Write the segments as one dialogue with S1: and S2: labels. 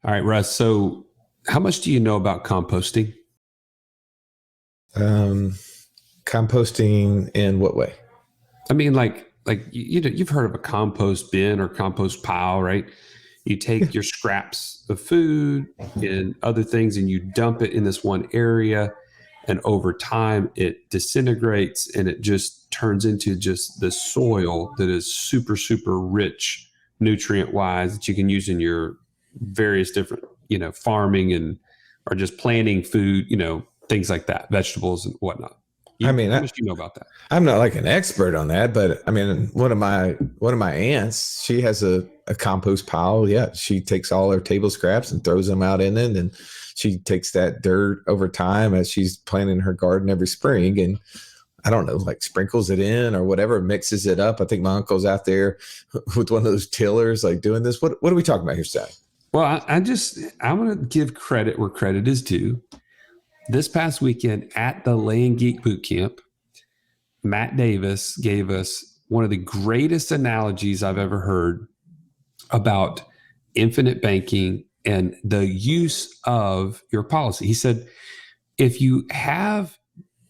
S1: All right, Russ. So how much do you know about composting?
S2: Composting in what way?
S1: I mean, you've heard of a compost bin or compost pile, right? You take your scraps of food and other things and you dump it in this one area. And over time, it disintegrates and it just turns into just the soil that is super, super rich nutrient wise that you can use in your various different, farming and or just planting food, things like that, vegetables and whatnot.
S2: I mean,
S1: How much do you know about that?
S2: I'm not like an expert on that, but I mean, one of my aunts, she has a compost pile. Yeah, she takes all her table scraps and throws them out in it, and she takes that dirt over time as she's planting her garden every spring, and I don't know, like sprinkles it in or whatever, mixes it up. I think my uncle's out there with one of those tillers, like doing this. What are we talking about here, Sally?
S1: Well, I want to give credit where credit is due. This past weekend at the Land Geek Boot Camp, Matt Davis gave us one of the greatest analogies I've ever heard about infinite banking and the use of your policy. He said, if you have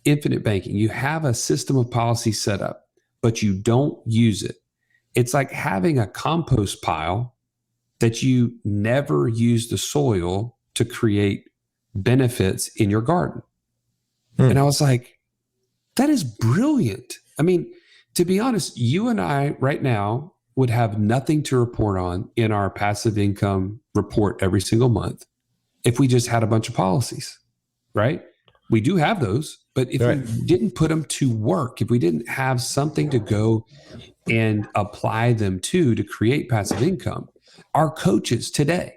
S1: infinite banking, you have a system of policy set up, but you don't use it. It's like having a compost pile that you never use the soil to create benefits in your garden. And I was like, that is brilliant. I mean, to be honest, you and I right now would have nothing to report on in our passive income report every single month if we just had a bunch of policies, right? We do have those, but if we didn't put them to work, if we didn't have something to go and apply them to create passive income, our coaches today,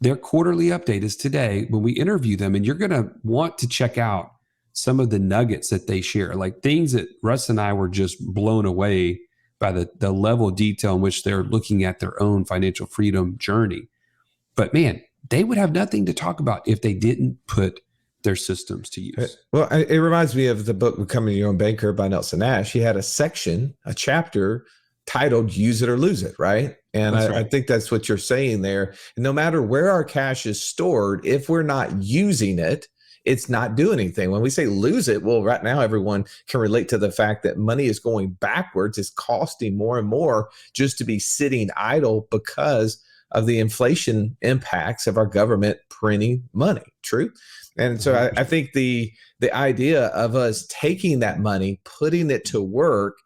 S1: their quarterly update is today when we interview them, and you're going to want to check out some of the nuggets that they share, like things that Russ and I were just blown away by the level of detail in which they're looking at their own financial freedom journey. But man, they would have nothing to talk about if they didn't put their systems to use.
S2: Well, it reminds me of the book Becoming Your Own Banker by Nelson Nash. He had a chapter titled Use It or Lose It, right? And I think that's what you're saying there. And no matter where our cash is stored, if we're not using it, it's not doing anything. When we say lose it, well, right now everyone can relate to the fact that money is going backwards. It's costing more and more just to be sitting idle because of the inflation impacts of our government printing money. True. And so I think the idea of us taking that money, putting it to work,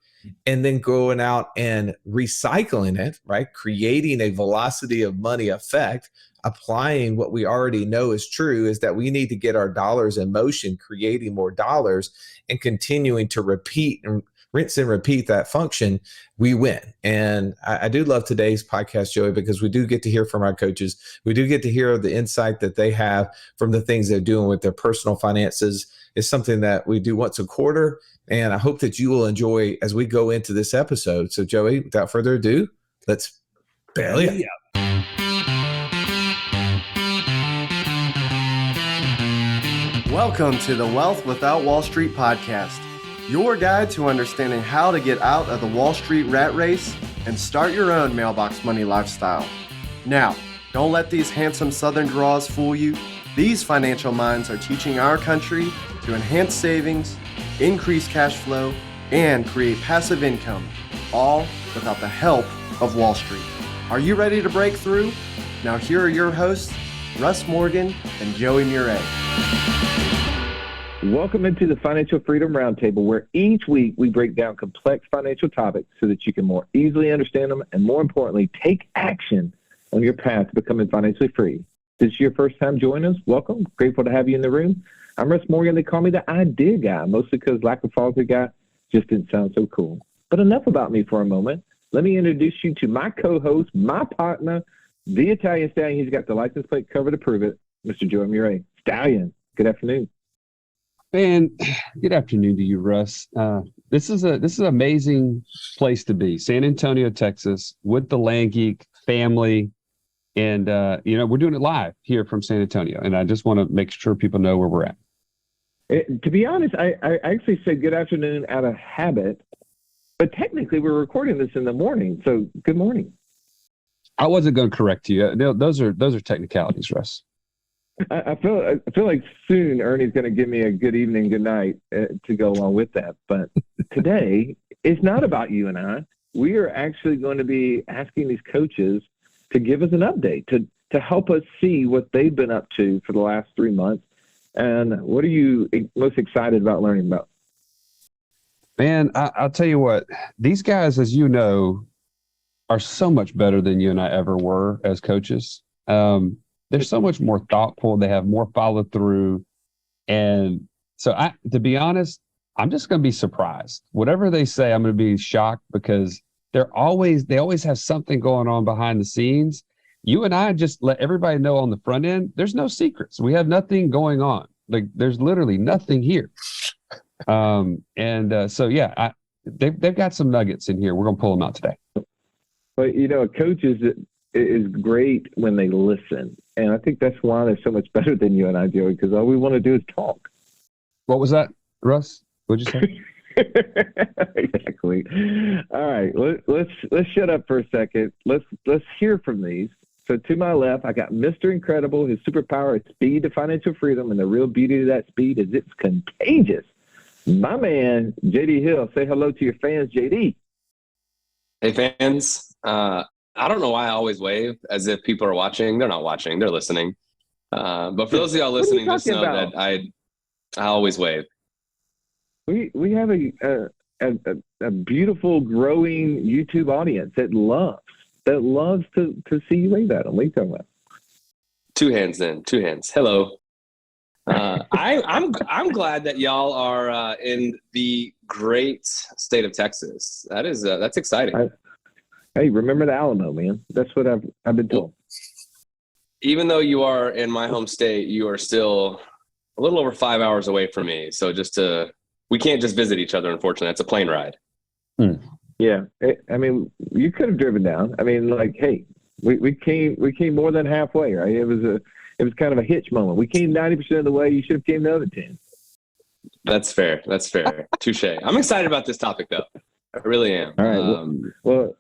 S2: and then going out and recycling it, right? Creating a velocity of money effect, applying what we already know is true, is that we need to get our dollars in motion, creating more dollars and continuing to repeat and rinse and repeat that function, we win. And I do love today's podcast, Joey, because we do get to hear from our coaches. We do get to hear the insight that they have from the things they're doing with their personal finances. It's something that we do once a quarter. And I hope that you will enjoy as we go into this episode. So, Joey, without further ado, let's belly up.
S3: Welcome to the Wealth Without Wall Street podcast, your guide to understanding how to get out of the Wall Street rat race and start your own mailbox money lifestyle. Now, don't let these handsome Southern draws fool you. These financial minds are teaching our country to enhance savings, increase cash flow, and create passive income, all without the help of Wall Street. Are you ready to break through? Now here are your hosts, Russ Morgan and Joey Murray.
S4: Welcome into the Financial Freedom Roundtable, where each week we break down complex financial topics so that you can more easily understand them and, more importantly, take action on your path to becoming financially free. If this is your first time joining us, welcome. Grateful to have you in the room. I'm Russ Morgan. They call me the idea guy, mostly because lack of follow-through guy just didn't sound so cool. But enough about me for a moment. Let me introduce you to my co-host, my partner, the Italian Stallion. He's got the license plate cover to prove it, Mr. Joey Murray. Stallion, good afternoon.
S1: Man, good afternoon to you, Russ. This is an amazing place to be. San Antonio, Texas, with the Land Geek family. And, we're doing it live here from San Antonio. And I just want to make sure people know where we're at.
S4: To be honest, I actually said good afternoon out of habit, but technically we're recording this in the morning. So good morning.
S1: I wasn't going to correct you. Those are technicalities, Russ.
S4: I feel like soon Ernie's going to give me a good evening, good night to go along with that. But today, it's not about you and I. We are actually going to be asking these coaches to give us an update, to help us see what they've been up to for the last 3 months. And what are you most excited about learning about?
S1: Man, I'll tell you what, these guys, as you know, are so much better than you and I ever were as coaches. They're so much more thoughtful. They have more follow through. And so to be honest, I'm just going to be surprised. Whatever they say, I'm going to be shocked because they always have something going on behind the scenes. You and I just let everybody know on the front end, there's no secrets. We have nothing going on. Like there's literally nothing here. So yeah, they've got some nuggets in here. We're going to pull them out today.
S4: But a coach is great when they listen. And I think that's why they're so much better than you and I, Joey, because all we want to do is talk.
S1: What was that, Russ? What'd you say?
S4: Exactly. All right. Let's shut up for a second. Let's hear from these. So to my left, I got Mr. Incredible. His superpower is speed to financial freedom, and the real beauty of that speed is it's contagious. My man, JD Hill. Say hello to your fans, JD.
S5: Hey, fans. I don't know why I always wave as if people are watching. They're not watching. They're listening. But for those of y'all listening, just know that I always wave.
S4: We have a beautiful, growing YouTube audience that loves to see you wave at them. What are you talking about?
S5: 2 hands then. 2 hands. Hello. I'm glad that y'all are in the great state of Texas. That's exciting.
S4: Hey, remember the Alamo, man. That's what I've been told.
S5: Even though you are in my home state, you are still a little over 5 hours away from me. So we can't just visit each other, unfortunately. That's a plane ride.
S4: Yeah. I mean, you could have driven down. I mean, like, hey, we came more than halfway, right? It was kind of a hitch moment. We came 90% of the way. You should have came the other 10.
S5: That's fair. Touche. I'm excited about this topic, though. I really am.
S4: All right. Well,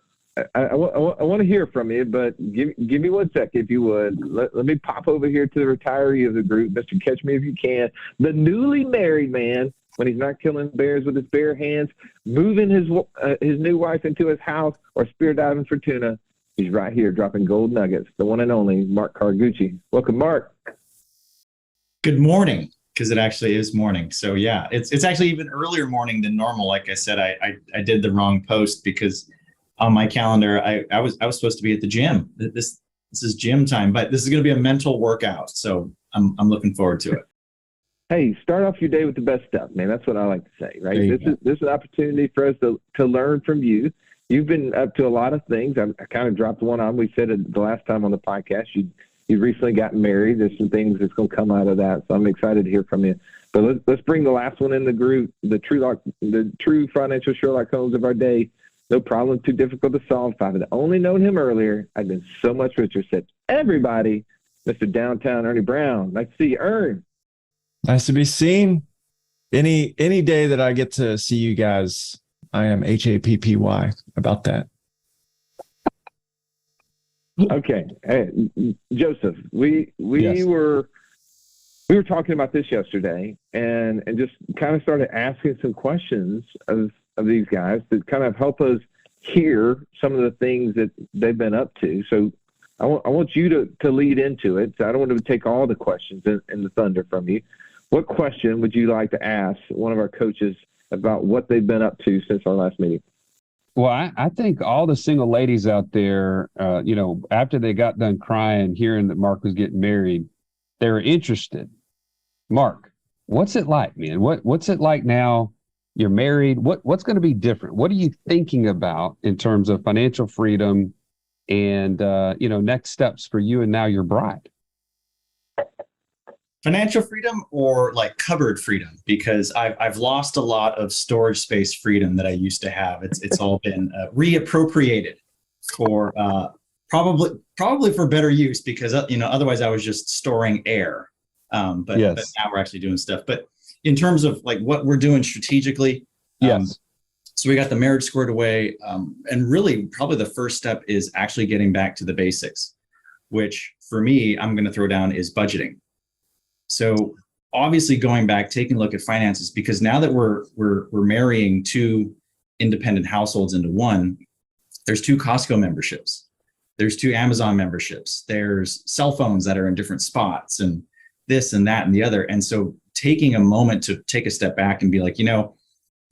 S4: I want to hear from you, but give me 1 sec, if you would. Let me pop over here to the retiree of the group, Mr. Catch Me If You Can, the newly married man, when he's not killing bears with his bare hands, moving his new wife into his house, or spear diving for tuna. He's right here dropping gold nuggets, the one and only Mark Cargucci. Welcome, Mark.
S6: Good morning, because it actually is morning. So yeah, it's actually even earlier morning than normal. Like I said, I did the wrong post because on my calendar, I was supposed to be at the gym. This is gym time, but this is going to be a mental workout. So I'm looking forward to it.
S4: Hey, start off your day with the best stuff, man. That's what I like to say, right? This is an opportunity for us to learn from you. You've been up to a lot of things. I kind of dropped one on. We said it the last time on the podcast. You recently gotten married. There's some things that's going to come out of that. So I'm excited to hear from you. But let's bring the last one in the group, the true financial Sherlock Holmes of our day. No problem too difficult to solve. If I had only known him earlier, I'd been so much richer. Said everybody, Mr. Downtown Ernie Brown. Nice to see you, Ern.
S7: Nice to be seen. Any day that I get to see you guys, I am happy about that.
S4: Okay, hey, Joseph, we
S7: Yes.
S4: were talking about this yesterday, and just kind of started asking some questions of these guys to kind of help us hear some of the things that they've been up to. So I want you to lead into it. So I don't want to take all the questions and the thunder from you. What question would you like to ask one of our coaches about what they've been up to since our last meeting?
S1: Well, I think all the single ladies out there, after they got done crying, hearing that Mark was getting married, they were interested. Mark, what's it like, man? What's it like now? You're married. What's going to be different? What are you thinking about in terms of financial freedom and, next steps for you and now your bride?
S6: Financial freedom or like cupboard freedom, because I've lost a lot of storage space freedom that I used to have. It's all been reappropriated for probably for better use, because otherwise I was just storing air. But now we're actually doing stuff. But in terms of like what we're doing strategically,
S1: yes.
S6: So we got the marriage squared away. And really, probably the first step is actually getting back to the basics, which for me, I'm going to throw down is budgeting. So obviously going back, taking a look at finances, because now that we're marrying two independent households into one, there's 2 Costco memberships. There's 2 Amazon memberships. There's cell phones that are in different spots and this and that and the other. And so taking a moment to take a step back and be like,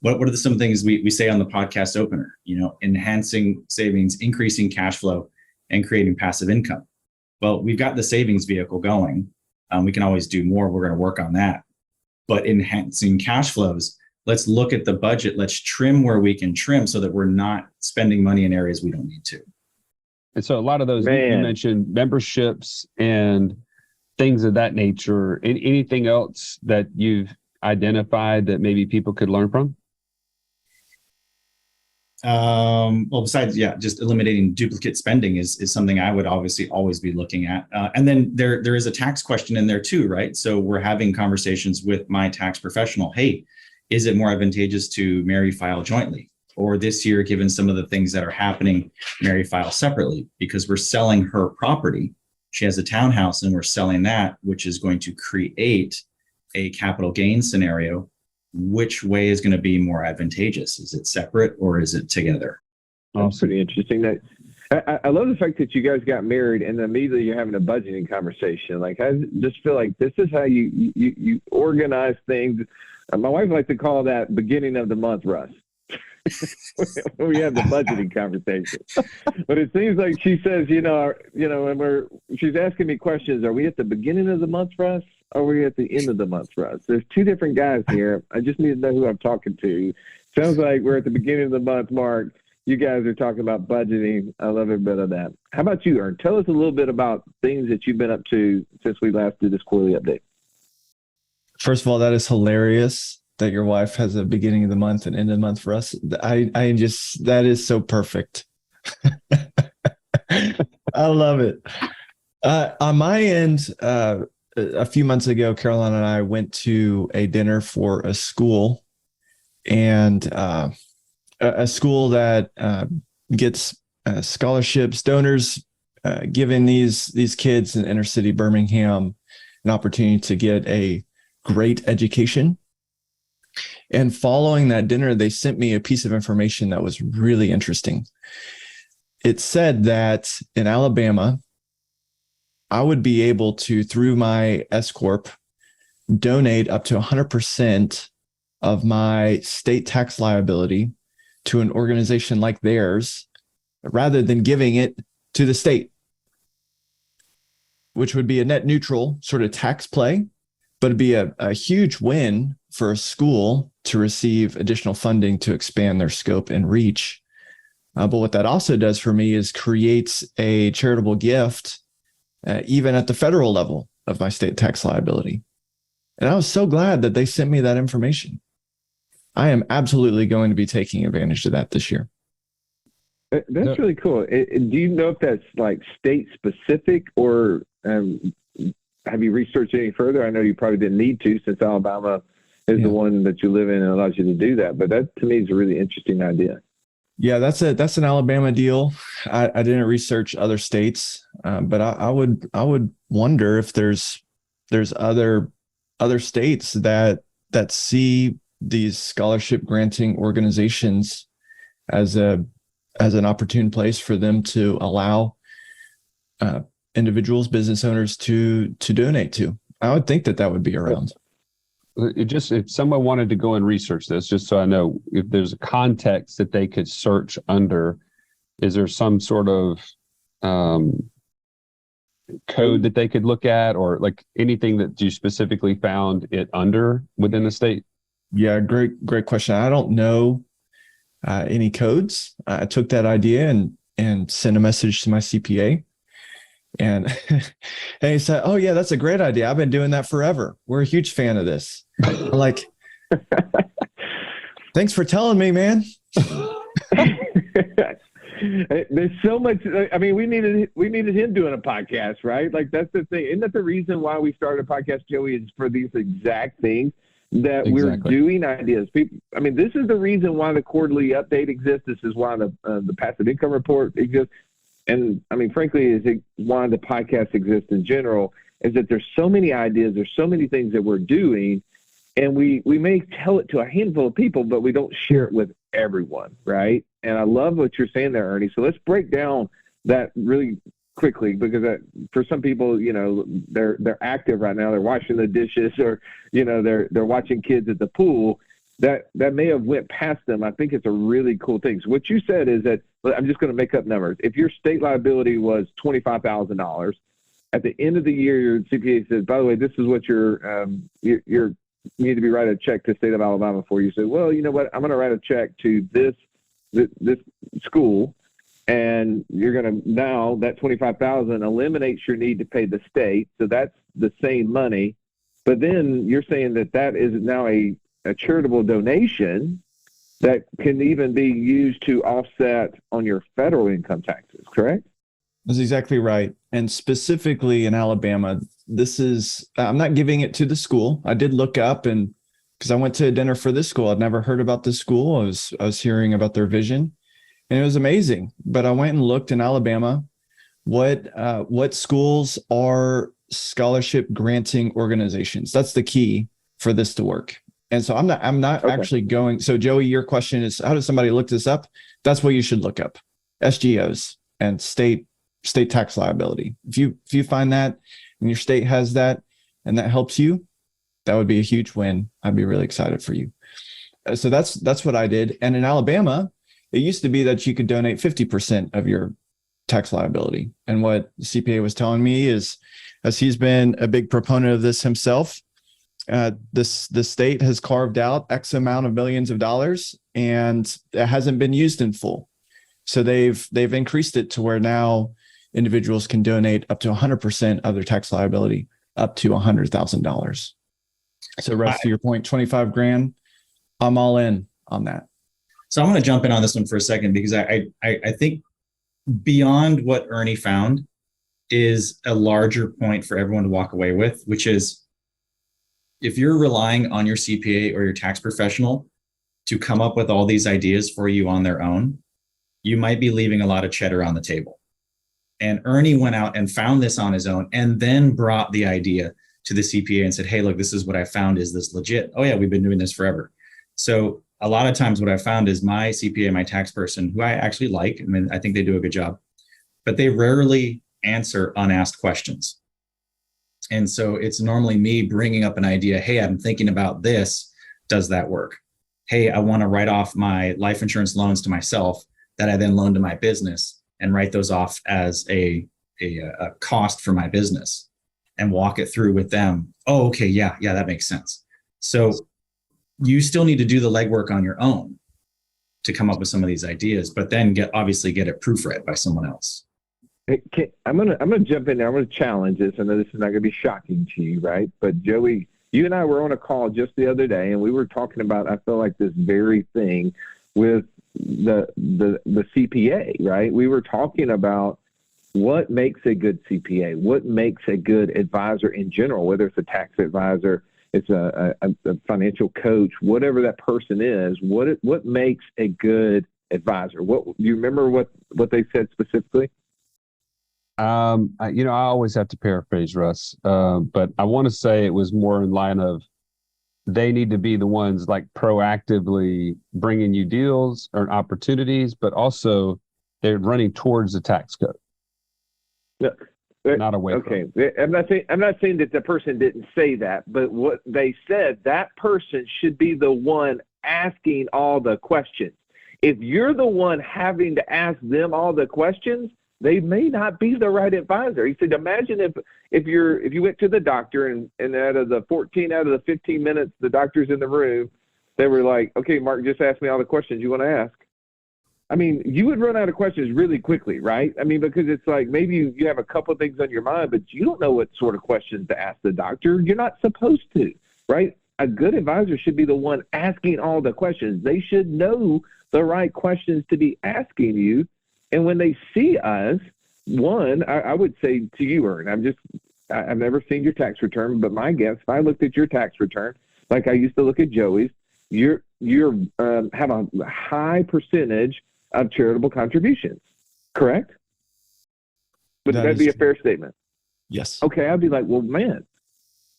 S6: what are some things we say on the podcast opener, enhancing savings, increasing cash flow, and creating passive income. Well, we've got the savings vehicle going. We can always do more. We're going to work on that. But enhancing cash flows, let's look at the budget. Let's trim where we can trim so that we're not spending money in areas we don't need to.
S1: And so a lot of those, you mentioned memberships and things of that nature. Anything else that you've identified that maybe people could learn from?
S6: Well, besides, just eliminating duplicate spending is something I would obviously always be looking at. And then there is a tax question in there too, right? So we're having conversations with my tax professional. Hey, is it more advantageous to marry file jointly? Or this year, given some of the things that are happening, marry file separately, because we're selling her property. She has a townhouse and we're selling that, which is going to create a capital gain scenario. Which way is going to be more advantageous? Is it separate or is it together?
S4: That's pretty interesting. I love the fact that you guys got married and then immediately you're having a budgeting conversation. Like, I just feel like this is how you organize things. My wife likes to call that beginning of the month, Russ. We have the budgeting conversation, but it seems like she says, when she's asking me questions, are we at the beginning of the month, Russ? Or are we at the end of the month, Russ? There's 2 different guys here. I just need to know who I'm talking to. Sounds like we're at the beginning of the month, Mark. You guys are talking about budgeting. I love every bit of that. How about you, Ern? Tell us a little bit about things that you've been up to since we last did this quarterly update.
S7: First of all, that is hilarious that your wife has a beginning of the month and end of the month for us. That is so perfect. I love it. On my end, a few months ago, Caroline and I went to a dinner for a school, and a school that gets scholarships, donors, giving these kids in inner city Birmingham an opportunity to get a great education. And following that dinner, they sent me a piece of information that was really interesting. It said that in Alabama, I would be able to, through my S-Corp, donate up to 100% of my state tax liability to an organization like theirs, rather than giving it to the state, which would be a net neutral sort of tax play, but it'd be a huge win for a school to receive additional funding to expand their scope and reach. But what that also does for me is creates a charitable gift, even at the federal level of my state tax liability. And I was so glad that they sent me that information. I am absolutely going to be taking advantage of that this year.
S4: That's really cool. Do you know if that's like state specific, or have you researched any further? I know you probably didn't need to, since Alabama is the one that you live in and allows you to do that. But that to me is a really interesting idea.
S7: Yeah, that's an Alabama deal. I didn't research other states, but I would wonder if there's other states that see these scholarship granting organizations as an opportune place for them to allow individuals, business owners to donate to. I would think that would be around.
S1: If someone wanted to go and research this, just so I know, if there's a context that they could search under, is there some sort of code that they could look at, or like anything that you specifically found it under within the state?
S7: Yeah, great question. I don't know any codes. I took that idea and sent a message to my CPA. And he said, "Oh yeah, that's a great idea. I've been doing that forever. We're a huge fan of this." I'm like, thanks for telling me, man.
S4: There's so much. I mean, we needed him doing a podcast, right? Like, that's the thing. Isn't that the reason why we started a podcast, Joey? Is for these exact things. that we're doing ideas. People, I mean, this is the reason why the quarterly update exists. This is why the passive income report exists. And I mean, frankly, is why the podcast exists in general, is that there's so many ideas, there's so many things that we're doing, and we may tell it to a handful of people, but we don't share it with everyone, right? And I love what you're saying there, Ernie. So let's break down that really quickly, because for some people, you know, they're active right now. They're washing the dishes, or, you know, they're watching kids at the pool. That may have went past them. I think it's a really cool thing. So what you said is that, I'm just going to make up numbers. If your state liability was $25,000, at the end of the year, your CPA says, by the way, this is what you need to be writing a check to the state of Alabama for. You say, well, you know what? I'm going to write a check to this school, and you're going to, now that $25,000 eliminates your need to pay the state. So that's the same money. But then you're saying that is now a charitable donation that can even be used to offset on your federal income taxes, correct?
S7: That's exactly right. And specifically in Alabama, this is, I'm not giving it to the school. I did look up, and because I went to a dinner for this school, I'd never heard about this school. I was hearing about their vision, and it was amazing. But I went and looked in Alabama, what schools are scholarship granting organizations. That's the key for this to work. And so I'm not actually going. So Joey, your question is, how does somebody look this up? That's what you should look up: SGOs and state tax liability. If you find that and your state has that, and that helps you, that would be a huge win. I'd be really excited for you. So that's what I did. And in Alabama, it used to be that you could donate 50% of your tax liability. And what the CPA was telling me is, as he's been a big proponent of this himself, the state has carved out X amount of millions of dollars, and it hasn't been used in full. So they've increased it to where now individuals can donate up to 100% of their tax liability, up to $100,000. So Russ, to your point, 25 grand, I'm all in on that.
S6: So I'm going to jump in on this one for a second, because I think beyond what Ernie found is a larger point for everyone to walk away with, which is, if you're relying on your CPA or your tax professional to come up with all these ideas for you on their own, you might be leaving a lot of cheddar on the table. And Ernie went out and found this on his own, and then brought the idea to the CPA and said, hey, look, this is what I found. Is this legit? Oh yeah, we've been doing this forever. So a lot of times what I found is my CPA, my tax person, who I actually like, I mean, I think they do a good job, but they rarely answer unasked questions. And so it's normally me bringing up an idea. Hey, I'm thinking about this. Does that work? Hey, I want to write off my life insurance loans to myself that I then loan to my business, and write those off as a cost for my business, and walk it through with them. Oh, okay. Yeah, that makes sense. So you still need to do the legwork on your own to come up with some of these ideas, but then get it proofread by someone else.
S4: I'm gonna jump in there. I'm gonna challenge this. I know this is not gonna be shocking to you, right? But Joey, you and I were on a call just the other day, and we were talking about, I feel like, this very thing with the CPA, right? We were talking about what makes a good CPA, what makes a good advisor in general, whether it's a tax advisor, it's a financial coach, whatever that person is. What makes a good advisor? What do you remember? What they said specifically?
S1: I always have to paraphrase Russ, but I want to say it was more in line of, they need to be the ones like proactively bringing you deals or opportunities, but also they're running towards the tax code.
S4: No,
S1: not away
S4: okay.
S1: from it.
S4: I'm not saying that the person didn't say that, but what they said, that person should be the one asking all the questions. If you're the one having to ask them all the questions, they may not be the right advisor. He said, imagine if you went to the doctor and out of the 14 out of the 15 minutes the doctor's in the room, they were like, okay, Mark, just ask me all the questions you want to ask. I mean, you would run out of questions really quickly, right? I mean, because it's like, maybe you have a couple of things on your mind, but you don't know what sort of questions to ask the doctor. You're not supposed to, right? A good advisor should be the one asking all the questions. They should know the right questions to be asking you. And when they see us, one, I would say to you, Ern, I've never seen your tax return, but my guess, if I looked at your tax return, Like I used to look at Joey's. You're have a high percentage of charitable contributions, correct? Would that be a fair statement?
S7: Yes.
S4: Okay, I'd be like, well, man,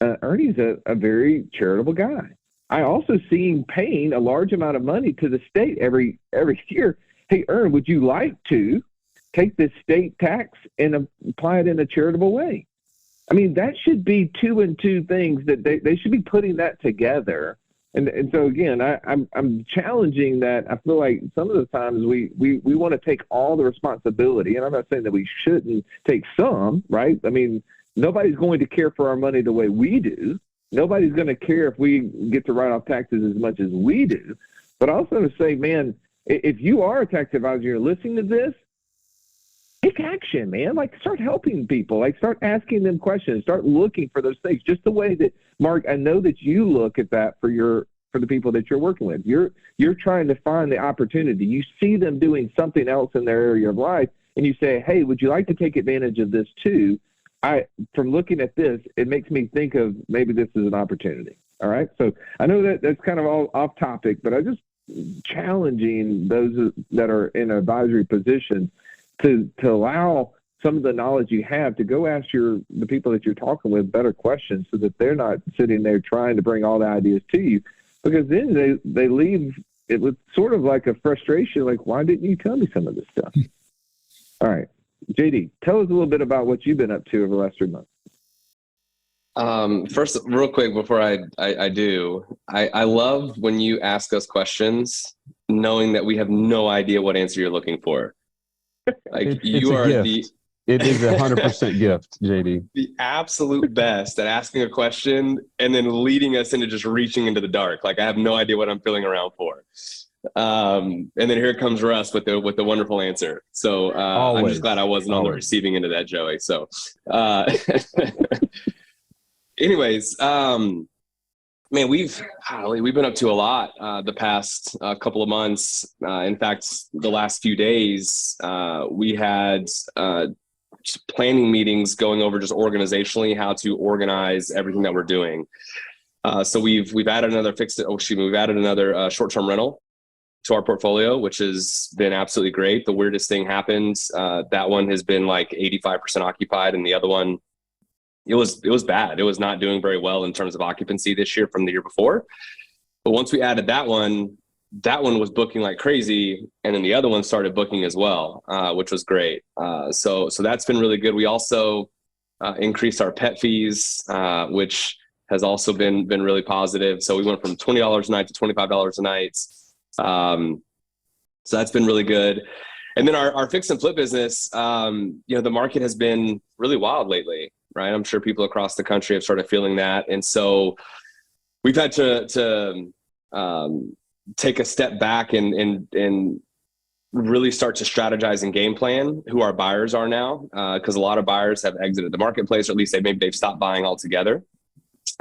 S4: Ernie's a very charitable guy. I also see him paying a large amount of money to the state every year. Hey, Ern, would you like to take this state tax and apply it in a charitable way? I mean, that should be two and two things that they should be putting that together. And so again, I'm challenging that. I feel like some of the times we want to take all the responsibility, and I'm not saying that we shouldn't take some, right? I mean, nobody's going to care for our money the way we do. Nobody's going to care if we get to write off taxes as much as we do. But also to say, man, if you are a tax advisor, you're listening to this, take action, man. Like, start helping people. Like, start asking them questions. Start looking for those things. Just the way that, Mark, I know that you look at that for the people that you're working with. You're trying to find the opportunity. You see them doing something else in their area of life, and you say, hey, would you like to take advantage of this too? From looking at this, it makes me think of maybe this is an opportunity. All right. So I know that that's kind of all off topic, but I just challenging those that are in an advisory position to allow some of the knowledge you have to go ask the people that you're talking with better questions so that they're not sitting there trying to bring all the ideas to you, because then they leave it with sort of like a frustration, like, why didn't you tell me some of this stuff? All right. JD, tell us a little bit about what you've been up to over the last 3 months.
S5: First, real quick before I do, I love when you ask us questions knowing that we have no idea what answer you're looking for. Like, you are the
S1: It is 100% gift, JD.
S5: The absolute best at asking a question and then leading us into just reaching into the dark. Like, I have no idea what I'm feeling around for. And then here comes Russ with the wonderful answer. So I'm just glad I wasn't on the receiving end of that, Joey. So anyways, man, we've been up to a lot the past couple of months. In fact, the last few days, we had just planning meetings going over just organizationally how to organize everything that we're doing. So we've added another short-term rental to our portfolio, which has been absolutely great. The weirdest thing happened. That one has been like 85% occupied, and the other one, it was bad. It was not doing very well in terms of occupancy this year from the year before. But once we added that one was booking like crazy, and then the other one started booking as well, which was great. So that's been really good. We also increased our pet fees, which has also been really positive. So we went from $20 a night to $25 a night. So that's been really good. And then our fix and flip business, the market has been really wild lately, right? I'm sure people across the country have started feeling that. And so we've had to take a step back and really start to strategize and game plan who our buyers are now, because a lot of buyers have exited the marketplace, or at least they've stopped buying altogether.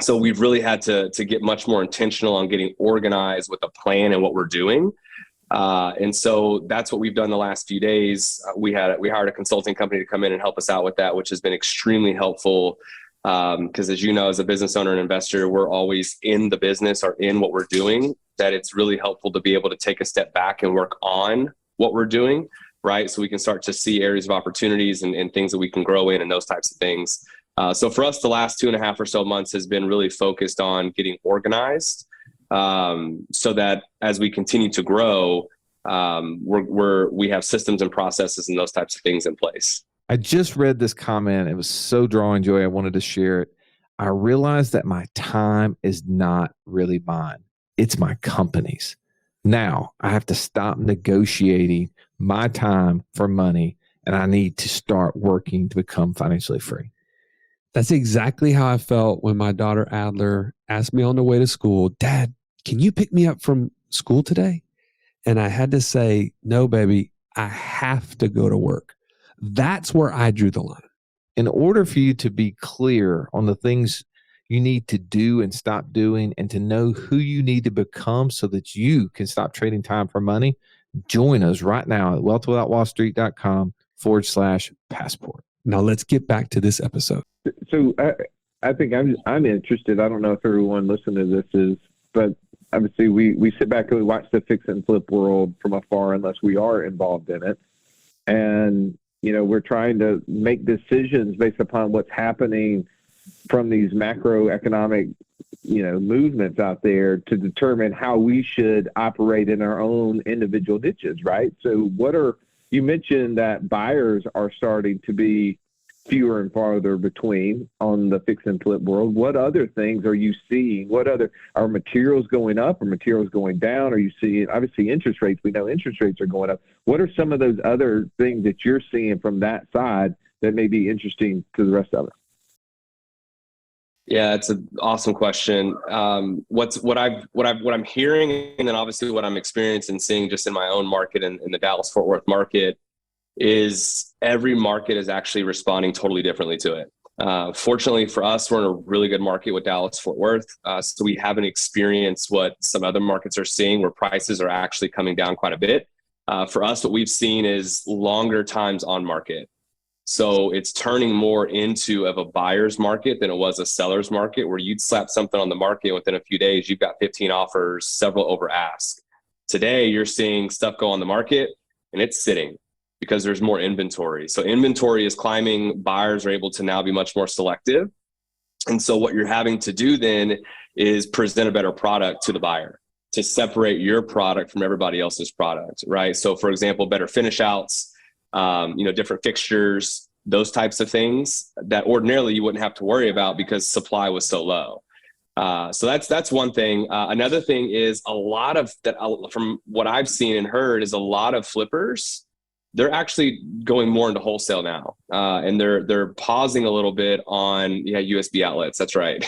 S5: So we've really had to get much more intentional on getting organized with a plan and what we're doing. And so that's what we've done the last few days. We hired a consulting company to come in and help us out with that, which has been extremely helpful. Because as you know, as a business owner and investor, we're always in the business or in what we're doing, that it's really helpful to be able to take a step back and work on what we're doing, right? So we can start to see areas of opportunities and things that we can grow in and those types of things. So for us, the last 2.5 or so months has been really focused on getting organized, so that as we continue to grow, we have systems and processes and those types of things in place.
S2: I just read this comment. It was so drawing, Joey. I wanted to share it. I realized that my time is not really mine. It's my company's. Now I have to stop negotiating my time for money, and I need to start working to become financially free.
S1: That's exactly how I felt when my daughter Adler asked me on the way to school, Dad, can you pick me up from school today? And I had to say, no, baby, I have to go to work. That's where I drew the line.
S2: In order for you to be clear on the things you need to do and stop doing, and to know who you need to become so that you can stop trading time for money, join us right now at wealthwithoutwallstreet.com/passport.
S1: Now let's get back to this episode.
S4: So I think I'm interested. I don't know if everyone listening to this is, but obviously we sit back and we watch the fix and flip world from afar unless we are involved in it. And, we're trying to make decisions based upon what's happening from these macroeconomic, movements out there to determine how we should operate in our own individual niches, right? So you mentioned that buyers are starting to be fewer and farther between on the fix and flip world. What other things are you seeing? Are materials going up or materials going down? Are you seeing, obviously, interest rates? We know interest rates are going up. What are some of those other things that you're seeing from that side that may be interesting to the rest of us?
S5: Yeah, it's an awesome question. What I'm hearing, and then obviously what I'm experiencing and seeing just in my own market and in the Dallas-Fort Worth market, is every market is actually responding totally differently to it. Fortunately for us, we're in a really good market with Dallas-Fort Worth, so we haven't experienced what some other markets are seeing, where prices are actually coming down quite a bit. For us, what we've seen is longer times on market. So it's turning more into of a buyer's market than it was a seller's market, where you'd slap something on the market within a few days, you've got 15 offers, several over ask. Today, you're seeing stuff go on the market and it's sitting because there's more inventory. So inventory is climbing. Buyers are able to now be much more selective. And so what you're having to do then is present a better product to the buyer to separate your product from everybody else's product, right? So for example, better finish outs, different fixtures, those types of things that ordinarily you wouldn't have to worry about because supply was so low. So that's one thing. Another thing is a lot of that, from what I've seen and heard, is a lot of flippers, they're actually going more into wholesale now, and they're pausing a little bit on USB outlets. That's right.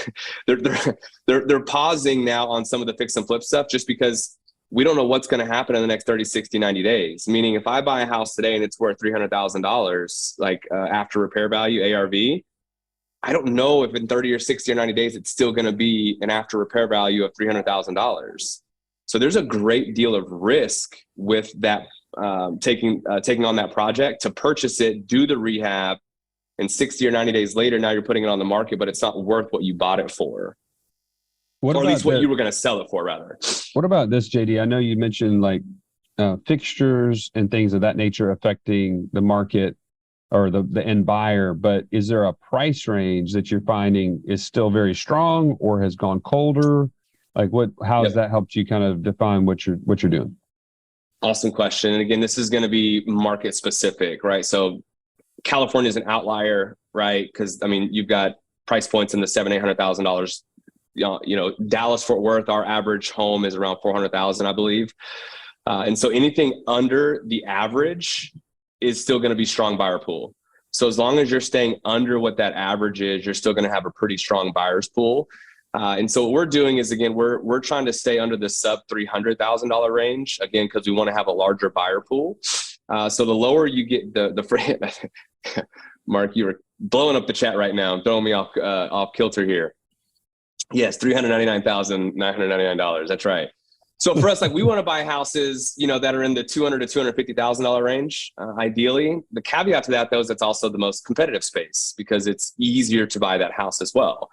S5: they're pausing now on some of the fix and flip stuff just because we don't know what's going to happen in the next 30, 60, 90 days. Meaning if I buy a house today and it's worth $300,000, like after repair value, ARV, I don't know if in 30 or 60 or 90 days, it's still going to be an after repair value of $300,000. So there's a great deal of risk with that, taking on that project to purchase it, do the rehab, and 60 or 90 days later, now you're putting it on the market, but it's not worth what you bought it for. Or at least what you were going to sell it for, rather.
S1: What about this, JD? I know you mentioned like fixtures and things of that nature affecting the market or the end buyer, but is there a price range that you're finding is still very strong or has gone colder? Like how has that helped you kind of define what you're doing?
S5: Awesome question. And again, this is going to be market specific, right? So California is an outlier, right? Because you've got price points in the $700,000-$800,000. Dallas Fort Worth, our average home is around $400,000, I believe. And so anything under the average is still going to be strong buyer pool. So as long as you're staying under what that average is, you're still going to have a pretty strong buyer's pool. And so what we're doing is, again, we're trying to stay under the sub $300,000 range, again, because we want to have a larger buyer pool. So the lower you get the Mark, you were blowing up the chat right now, throwing me off kilter here. Yes, $399,999. That's right. So for us, we want to buy houses, that are in the $200,000 to $250,000 range, ideally. The caveat to that, though, is it's also the most competitive space because it's easier to buy that house as well.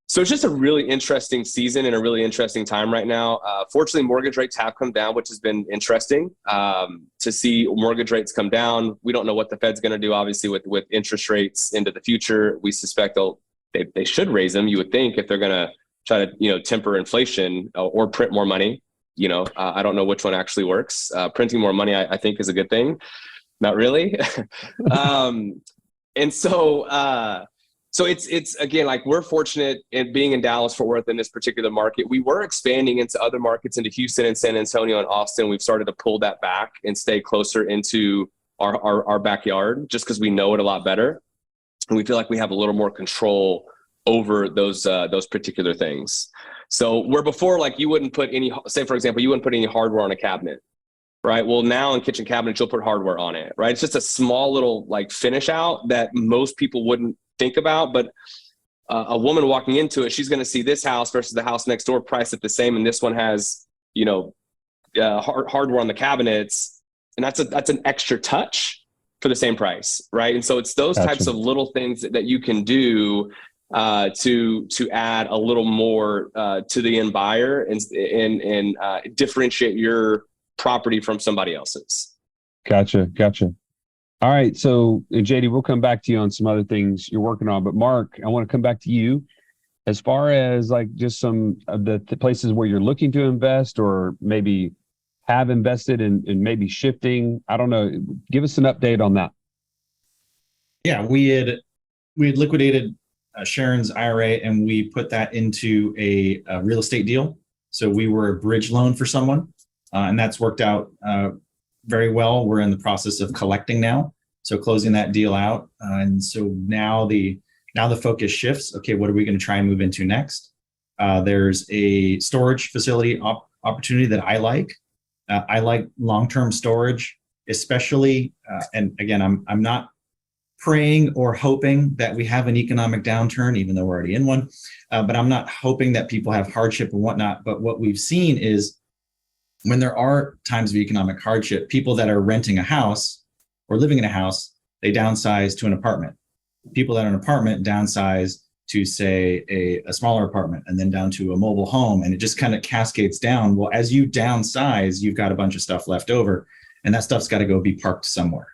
S5: So it's just a really interesting season and a really interesting time right now. Fortunately, mortgage rates have come down, which has been interesting to see mortgage rates come down. We don't know what the Fed's going to do, obviously, with interest rates into the future. We suspect they should raise them, you would think, if they're going to try to, temper inflation or print more money. I don't know which one actually works. Printing more money, I think, is a good thing. Not really. And so it's again, we're fortunate in being in Dallas Fort Worth in this particular market. We were expanding into other markets, into Houston and San Antonio and Austin. We've started to pull that back and stay closer into our backyard just because we know it a lot better. And we feel like we have a little more control over those particular things. So where before, you wouldn't put say, for example, you wouldn't put any hardware on a cabinet, right? Well, now in kitchen cabinets, you'll put hardware on it, right? It's just a small little finish out that most people wouldn't think about. But a woman walking into it, she's going to see this house versus the house next door priced at the same. And this one has, hardware on the cabinets. And that's an extra touch for the same price, right? And so it's those types of little things that you can do to add a little more to the end buyer and differentiate your property from somebody else's.
S1: Gotcha. All right. So JD, we'll come back to you on some other things you're working on, but Mark, I want to come back to you as far as like just some of the places where you're looking to invest or maybe have invested and maybe shifting. I don't know. Give us an update on that.
S6: Yeah, we had liquidated Sharon's IRA and we put that into a real estate deal. So we were a bridge loan for someone, and that's worked out very well. We're in the process of collecting now, so closing that deal out, and so now the focus shifts. Okay, what are we going to try and move into next? There's a storage facility opportunity that I like. I like long-term storage, especially, and again, I'm not praying or hoping that we have an economic downturn, even though we're already in one. But I'm not hoping that people have hardship and whatnot. But what we've seen is when there are times of economic hardship, people that are renting a house or living in a house, they downsize to an apartment. People that are in an apartment downsize to, say, a smaller apartment and then down to a mobile home. And it just kind of cascades down. Well, as you downsize, you've got a bunch of stuff left over, and that stuff's got to go be parked somewhere.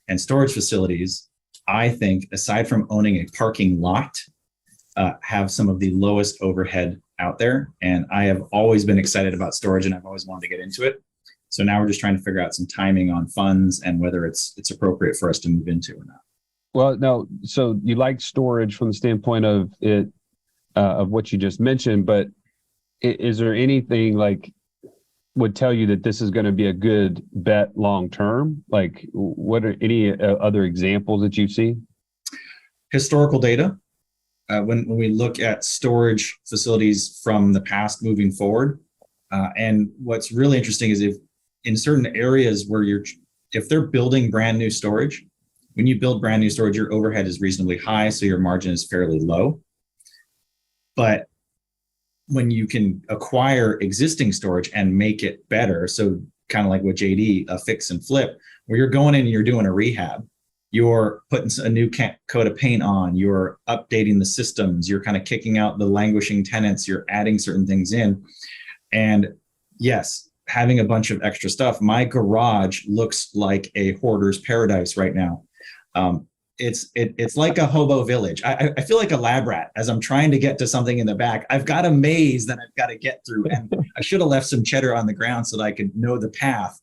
S6: And storage facilities, I think, aside from owning a parking lot, have some of the lowest overhead out there. And I have always been excited about storage and I've always wanted to get into it. So now we're just trying to figure out some timing on funds and whether it's appropriate for us to move into or not.
S1: Well, no. So you like storage from the standpoint of it, of what you just mentioned, but is there anything like would tell you that this is going to be a good bet long term? Like, what are any other examples that you've seen?
S6: Historical data. When we look at storage facilities from the past moving forward, and what's really interesting is if in certain areas where if they're building brand new storage, when you build brand new storage, your overhead is reasonably high, so your margin is fairly low. But when you can acquire existing storage and make it better, so kind of like what JD, a fix and flip, where you're going in and you're doing a rehab, you're putting a new coat of paint on, you're updating the systems, you're kind of kicking out the languishing tenants, you're adding certain things in. And yes, having a bunch of extra stuff, my garage looks like a hoarder's paradise right now. It's like a hobo village. I feel like a lab rat as I'm trying to get to something in the back. I've got a maze that I've got to get through, and I should have left some cheddar on the ground so that I could know the path.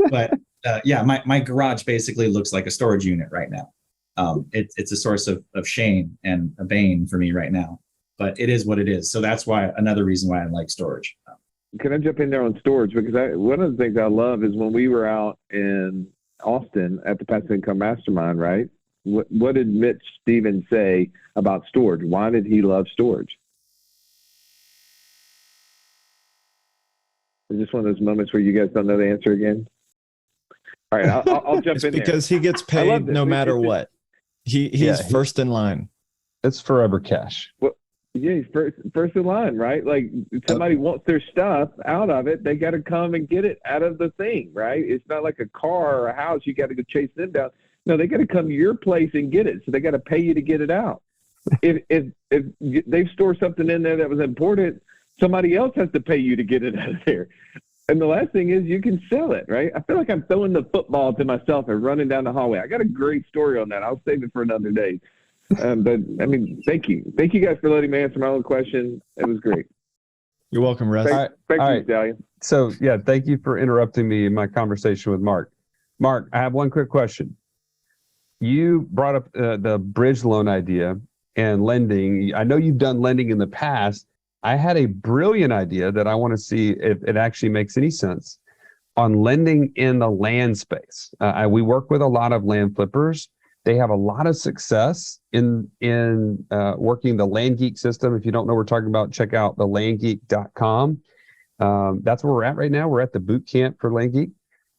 S6: But yeah, my garage basically looks like a storage unit right now. It's a source of shame and a bane for me right now, but it is what it is. So that's why another reason why I like storage.
S4: Can I jump in there on storage? Because one of the things I love is when we were out in Austin at the Passive Income MasterMind, right? What did Mitch Stevens say about storage? Why did he love storage? Is this one of those moments where you guys don't know the answer again? All right, I'll jump in there.
S7: Because he gets paid no matter what. He's first in line.
S1: It's forever cash.
S4: Well, yeah, he's first in line, right? Like somebody wants their stuff out of it, they got to come and get it out of the thing, right? It's not like a car or a house. You got to go chase them down. No, they got to come to your place and get it. So they got to pay you to get it out. If they've stored something in there that was important, somebody else has to pay you to get it out of there. And the last thing is you can sell it, right? I feel like I'm throwing the football to myself and running down the hallway. I got a great story on that. I'll save it for another day. But I mean, thank you. Thank you guys for letting me answer my own question. It was great.
S7: You're welcome, Russ.
S4: Thank you, Stallion.
S1: So yeah, thank you for interrupting me in my conversation with Mark. Mark, I have one quick question. You brought up the bridge loan idea and lending. I know you've done lending in the past. I had a brilliant idea that I want to see if it actually makes any sense on lending in the land space. We work with a lot of land flippers. They have a lot of success in working the Land Geek system. If you don't know what we're talking about, check out the landgeek.com. That's where we're at right now. We're at the boot camp for Land Geek.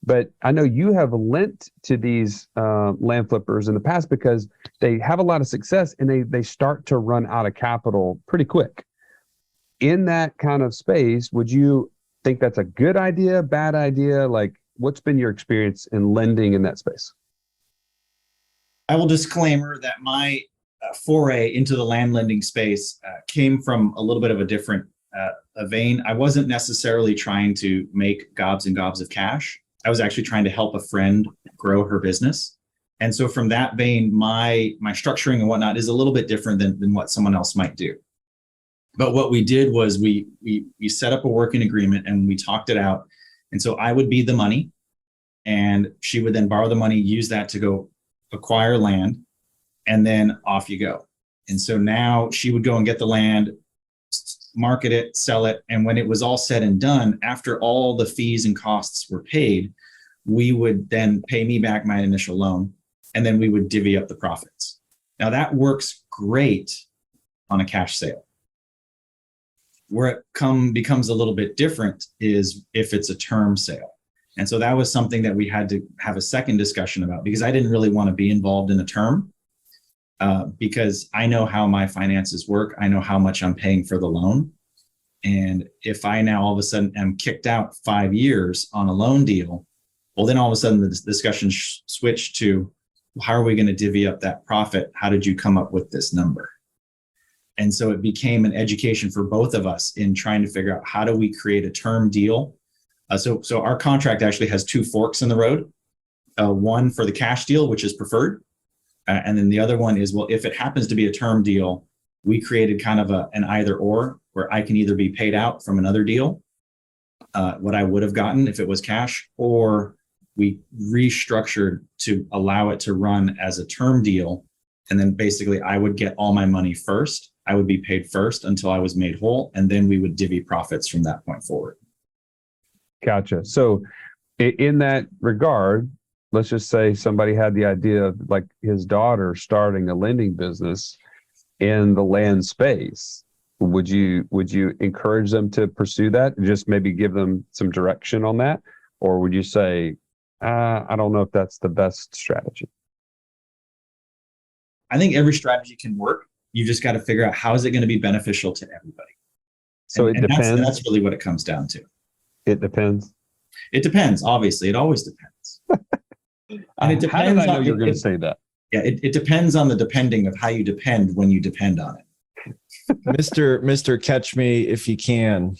S1: But I know you have lent to these land flippers in the past because they have a lot of success and they start to run out of capital pretty quick. In that kind of space, would you think that's a good idea, bad idea? Like, what's been your experience in lending in that space?
S6: I will disclaimer that my foray into the land lending space came from a little bit of a different vein. I wasn't necessarily trying to make gobs and gobs of cash. I was actually trying to help a friend grow her business. And so from that vein, my structuring and whatnot is a little bit different than what someone else might do. But what we did was we set up a working agreement and we talked it out. And so I would be the money, and she would then borrow the money, use that to go acquire land, and then off you go. And so now she would go and get the land, market it, sell it. And when it was all said and done, after all the fees and costs were paid, we would then pay me back my initial loan, and then we would divvy up the profits. Now that works great on a cash sale. Where it becomes a little bit different is if it's a term sale. And so that was something that we had to have a second discussion about, because I didn't really want to be involved in a term because I know how my finances work. I know how much I'm paying for the loan. And if I now all of a sudden am kicked out 5 years on a loan deal, well, then all of a sudden the discussion switched to, how are we going to divvy up that profit? How did you come up with this number? And so it became an education for both of us in trying to figure out, how do we create a term deal? So our contract actually has two forks in the road. One for the cash deal, which is preferred. And then the other one is, well, if it happens to be a term deal, we created kind of an either or, where I can either be paid out from another deal, what I would have gotten if it was cash, or we restructured to allow it to run as a term deal. And then basically I would get all my money first. I would be paid first until I was made whole. And then we would divvy profits from that point forward.
S1: Gotcha. So in that regard, let's just say somebody had the idea of like his daughter starting a lending business in the land space. Would you encourage them to pursue that? Just maybe give them some direction on that? Or would you say, I don't know if that's the best strategy?
S6: I think every strategy can work. You just got to figure out, how is it going to be beneficial to everybody?
S1: So it depends.
S6: That's really what it comes down to.
S1: It depends.
S6: It depends. Obviously, it always depends. And it depends.
S1: How did I know you were going to say that?
S6: Yeah, it depends on the depending of how you depend when you depend on it.
S7: Mr. Catch Me If You Can,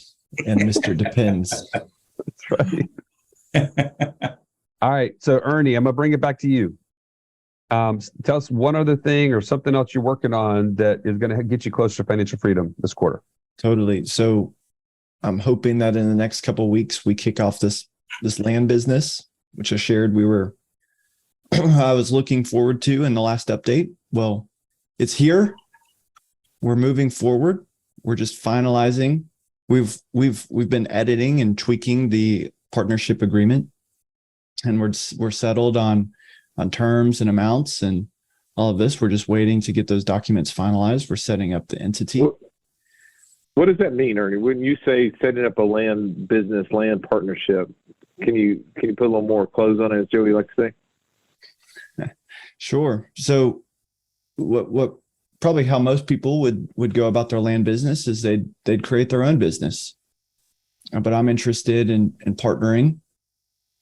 S7: and Mr. Depends.
S1: That's right. All right. So Ernie, I'm going to bring it back to you. Tell us one other thing or something else you're working on that is going to get you closer to financial freedom this quarter.
S7: Totally. So I'm hoping that in the next couple of weeks, we kick off this land business, which I shared I was looking forward to in the last update. Well, it's here. We're moving forward. We're just finalizing. We've been editing and tweaking the partnership agreement, and we're settled on terms and amounts and all of this. We're just waiting to get those documents finalized. We're setting up the entity.
S4: What does that mean, Ernie? When you say setting up a land business, land partnership, can you put a little more clothes on it, as Joey likes to say?
S7: Sure. So what probably how most people would go about their land business is they'd create their own business. But I'm interested in partnering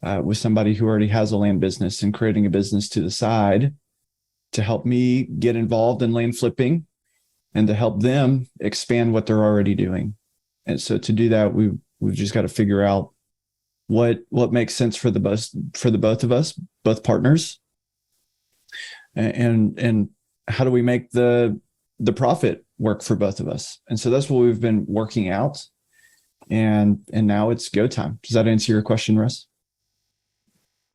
S7: with somebody who already has a land business and creating a business to the side to help me get involved in land flipping and to help them expand what they're already doing. And so to do that, we've just got to figure out what makes sense for the both of us, both partners, and how do we make the profit work for both of us. And so that's what we've been working out. And now it's go time. Does that answer your question, Russ?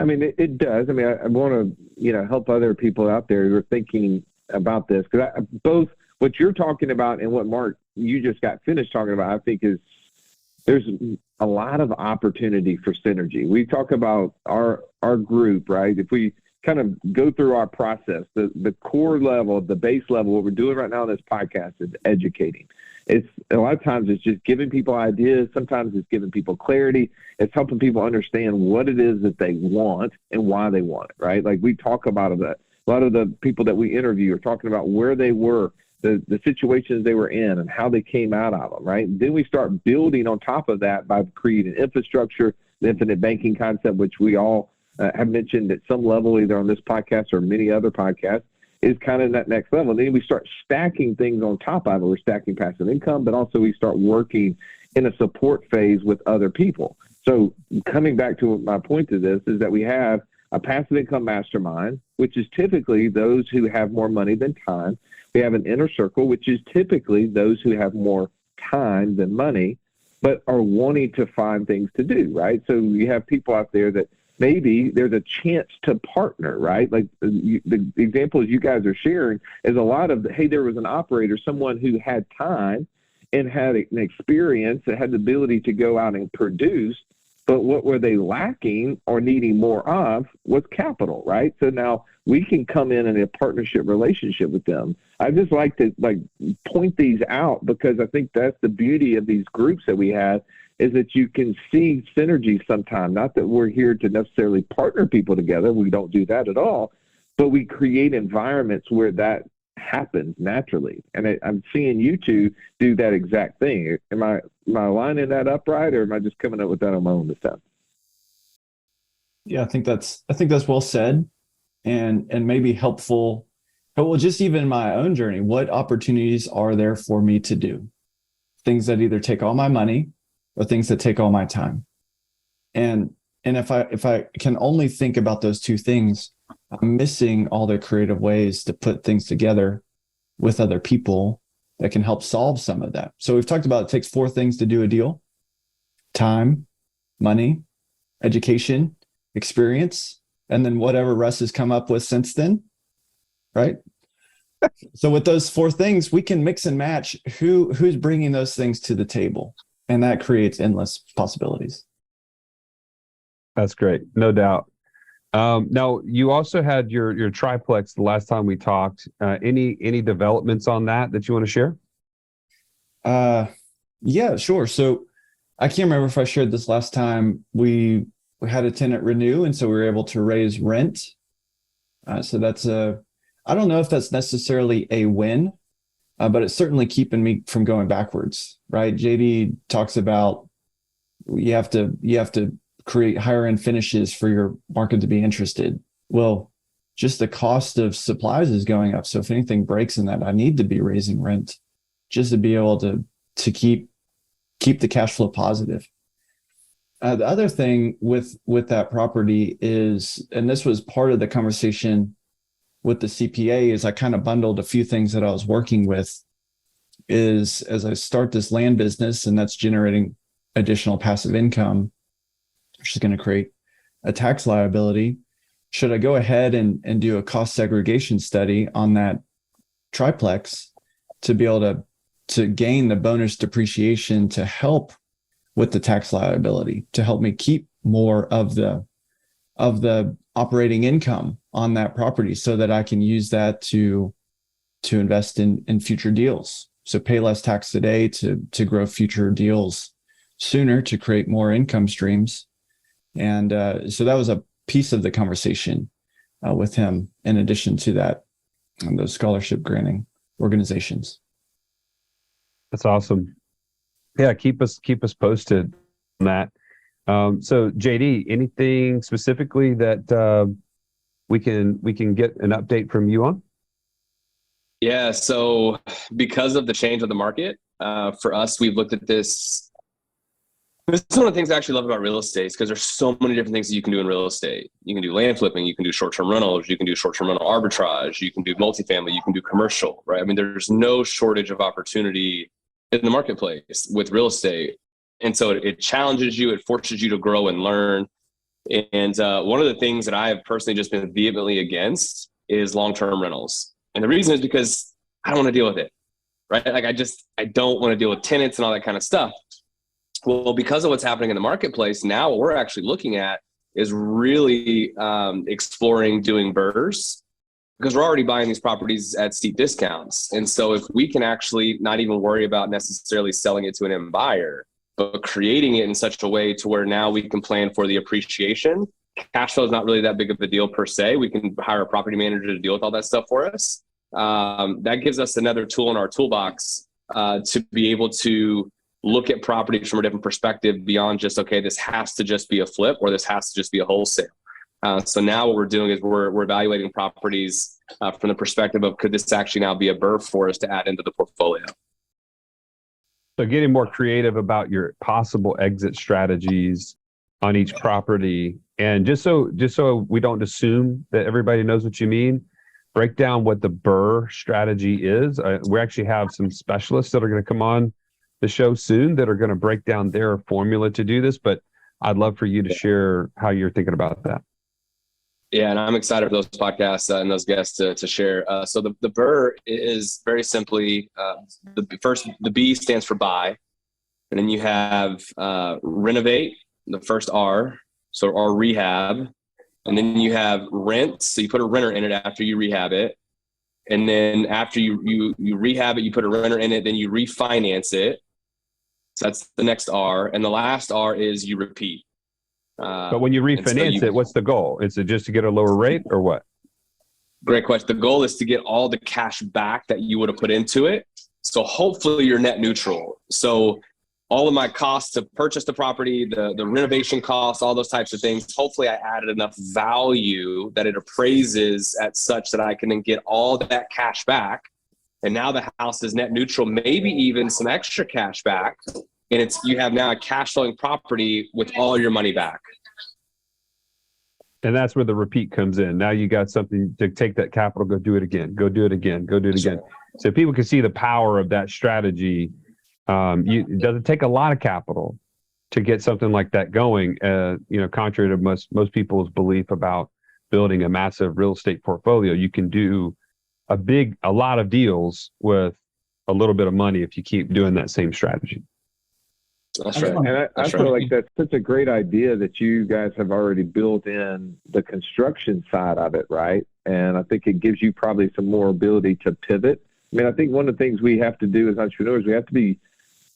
S4: I mean, it does. I mean, I want to, help other people out there who are thinking about this, because both what you're talking about and what Mark, you just got finished talking about, I think there's a lot of opportunity for synergy. We talk about our group, right? If we kind of go through our process, the core level, the base level, what we're doing right now on this podcast is educating. It's a lot of times it's just giving people ideas. Sometimes it's giving people clarity. It's helping people understand what it is that they want and why they want it, right? Like we talk about that. A lot of the people that we interview are talking about where they were, the situations they were in and how they came out of them, right? Then we start building on top of that by creating infrastructure, the infinite banking concept, which we all have mentioned at some level, either on this podcast or many other podcasts. is kind of that next level. And then we start stacking things on top of it. We're stacking passive income, but also we start working in a support phase with other people. So coming back to my point to this is that we have a passive income mastermind, which is typically those who have more money than time. We have an inner circle, which is typically those who have more time than money, but are wanting to find things to do, right? So you have people out there that maybe there's a chance to partner, right? Like the examples you guys are sharing is a lot of, hey, there was an operator, someone who had time and had an experience that had the ability to go out and produce, but what were they lacking or needing more of was capital, right? So now we can come in a partnership relationship with them. I just like to point these out because I think that's the beauty of these groups that we have, is that you can see synergy sometime. Not that we're here to necessarily partner people together. We don't do that at all, but we create environments where that happens naturally. And I'm seeing you two do that exact thing. Am I lining that up right, or am I just coming up with that on my own this time?
S7: Yeah, I think that's well said, and maybe helpful. Well, just even in my own journey, what opportunities are there for me to do? Things that either take all my money or things that take all my time. And if I can only think about those two things, I'm missing all the creative ways to put things together with other people that can help solve some of that. So we've talked about it takes 4 things to do a deal: time, money, education, experience, and then whatever Russ has come up with since then, right? So with those 4 things, we can mix and match who's bringing those things to the table, and that creates endless possibilities.
S1: That's great, no doubt. Now, you also had your triplex the last time we talked. Any developments on that you want to share?
S7: Yeah, sure. So I can't remember if I shared this last time. We had a tenant renew, and so we were able to raise rent. So that's I don't know if that's necessarily a win, but it's certainly keeping me from going backwards, right? JD talks about you have to create higher end finishes for your market to be interested. Well, just the cost of supplies is going up. So if anything breaks in that, I need to be raising rent just to be able to keep the cash flow positive. The other thing with that property is, and this was part of the conversation with the CPA, is I kind of bundled a few things that I was working with, is as I start this land business and that's generating additional passive income, which is going to create a tax liability, should I go ahead and do a cost segregation study on that triplex to be able to gain the bonus depreciation to help with the tax liability, to help me keep more of the operating income on that property so that I can use that to invest in future deals. So pay less tax today to grow future deals sooner, to create more income streams. And so that was a piece of the conversation with him, in addition to that, those scholarship granting organizations.
S1: That's awesome. Yeah, keep us posted on that. So JD, anything specifically that we can get an update from you on?
S5: Yeah, so because of the change of the market, for us, we've looked at this. This is one of the things I actually love about real estate, because there's so many different things that you can do in real estate. You can do land flipping, you can do short-term rentals, you can do short-term rental arbitrage, you can do multifamily, you can do commercial, right? I mean, there's no shortage of opportunity in the marketplace with real estate. And so it challenges you, it forces you to grow and learn. And one of the things that I have personally just been vehemently against is long-term rentals. And the reason is because I don't want to deal with it, right? Like I don't want to deal with tenants and all that kind of stuff. Well, because of what's happening in the marketplace now, what we're actually looking at is really exploring doing burrs, because we're already buying these properties at steep discounts. And so if we can actually not even worry about necessarily selling it to an end buyer, but creating it in such a way to where now we can plan for the appreciation. Cash flow is not really that big of a deal per se. We can hire a property manager to deal with all that stuff for us. That gives us another tool in our toolbox to be able to look at properties from a different perspective beyond just, okay, this has to just be a flip or this has to just be a wholesale. So now what we're doing is we're evaluating properties from the perspective of, could this actually now be a BRRRR for us to add into the portfolio?
S1: So getting more creative about your possible exit strategies on each property. And just so we don't assume that everybody knows what you mean, break down what the BRRRR strategy is. We actually have some specialists that are going to come on the show soon that are going to break down their formula to do this, but I'd love for you to share how you're thinking about that.
S5: Yeah, and I'm excited for those podcasts and those guests to share. So the BRRRR is very simply, the B stands for buy, and then you have renovate, the first R, or rehab, and then you have rent. So you put a renter in it after you rehab it, and then after you rehab it, you put a renter in it, then you refinance it. So that's the next R, and the last R is you repeat.
S1: But when you refinance it, what's the goal? Is it just to get a lower rate or what?
S5: Great question. The goal is to get all the cash back that you would have put into it. So hopefully you're net neutral. So all of my costs to purchase the property, the renovation costs, all those types of things, hopefully I added enough value that it appraises at such that I can then get all that cash back. And now the house is net neutral, maybe even some extra cash back. And you have now a cash flowing property with all your money back.
S1: And that's where the repeat comes in. Now you got something to take that capital, go do it again, go do it again, go do it again. So people can see the power of that strategy. It doesn't take a lot of capital to get something like that going. Contrary to most people's belief about building a massive real estate portfolio, you can do a lot of deals with a little bit of money if you keep doing that same strategy.
S5: That's right.
S4: And I feel like that's such a great idea that you guys have already built in the construction side of it, right? And I think it gives you probably some more ability to pivot. I mean, I think one of the things we have to do as entrepreneurs, we have to be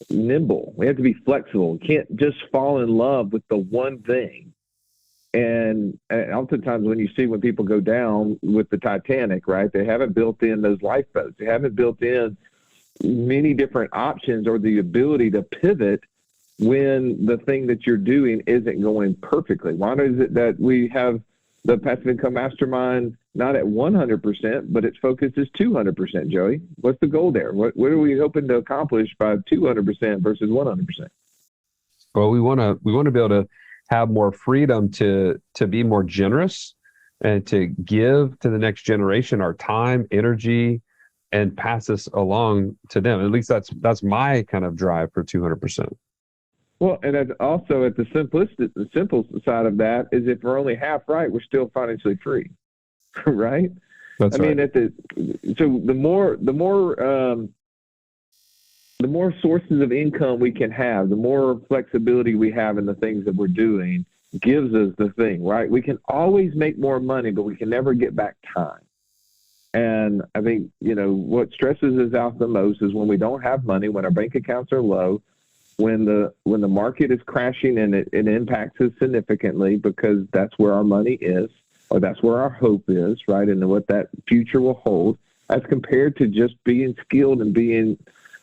S4: nimble. We have to be flexible. We can't just fall in love with the one thing. And oftentimes when people go down with the Titanic, right, they haven't built in those lifeboats. They haven't built in many different options or the ability to pivot when the thing that you're doing isn't going perfectly. Why is it that we have the Passive Income Mastermind not at 100%, but its focus is 200%, Joey? What's the goal there? What are we hoping to accomplish by 200% versus 100%?
S1: Well, we want to be able to have more freedom to be more generous and to give to the next generation our time, energy, and pass this along to them. At least that's my kind of drive for 200%.
S4: Well, and also at the simple side of that is if we're only half right, we're still financially free, right?
S1: That's right.
S4: So the more sources of income we can have, the more flexibility we have in the things that we're doing gives us the thing, right? We can always make more money, but we can never get back time. And I think, what stresses us out the most is when we don't have money, when our bank accounts are low, when the market is crashing, and it impacts us significantly because that's where our money is, or that's where our hope is, right? And what that future will hold, as compared to just being skilled and being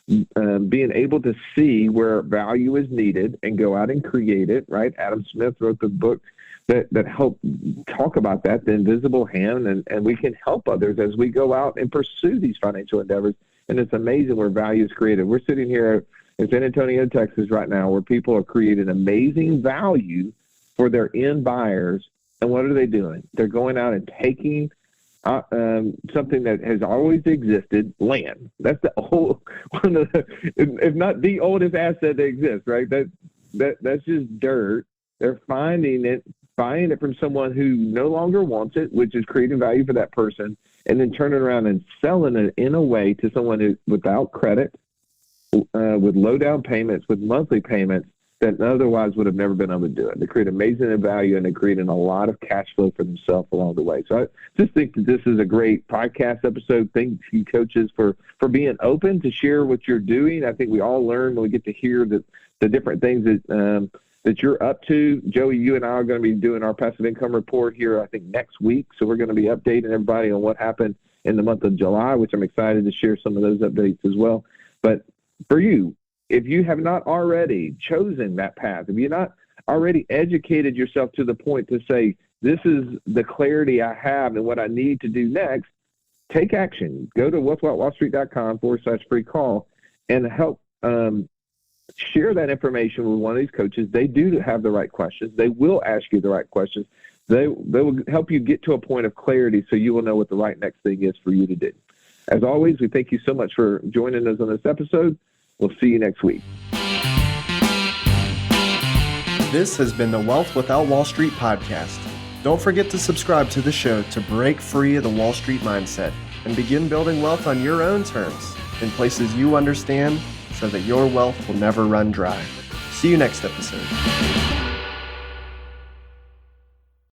S4: able to see where value is needed and go out and create it, right? Adam Smith wrote the book that helped talk about that, The Invisible Hand, and we can help others as we go out and pursue these financial endeavors. And it's amazing where value is created. We're sitting here in San Antonio, Texas right now, where people are creating amazing value for their end buyers. And what are they doing? They're going out and taking something that has always existed, land. That's one of the, if not the oldest asset that exists, right? That's just dirt. They're buying it from someone who no longer wants it, which is creating value for that person, and then turning around and selling it in a way to someone who, without credit, with low down payments, with monthly payments, that otherwise would have never been able to do it. They create amazing value, and they're creating a lot of cash flow for themselves along the way. So I just think that this is a great podcast episode. Thank you, coaches, for being open to share what you're doing. I think we all learn when we get to hear the different things that you're up to. Joey, you and I are going to be doing our passive income report here, I think, next week. So we're going to be updating everybody on what happened in the month of July, which I'm excited to share some of those updates as well. But for you, if you have not already chosen that path, if you're not already educated yourself to the point to say, this is the clarity I have and what I need to do next. Take action. Go to what'swhatwallstreet.com/free call and help share that information with one of these coaches. They do have the right questions. They will ask you the right questions. They will help you get to a point of clarity so you will know what the right next thing is for you to do. As always, we thank you so much for joining us on this episode. We'll see you next week.
S3: This has been the Wealth Without Wall Street podcast. Don't forget to subscribe to the show to break free of the Wall Street mindset and begin building wealth on your own terms in places you understand so that your wealth will never run dry. See you next episode.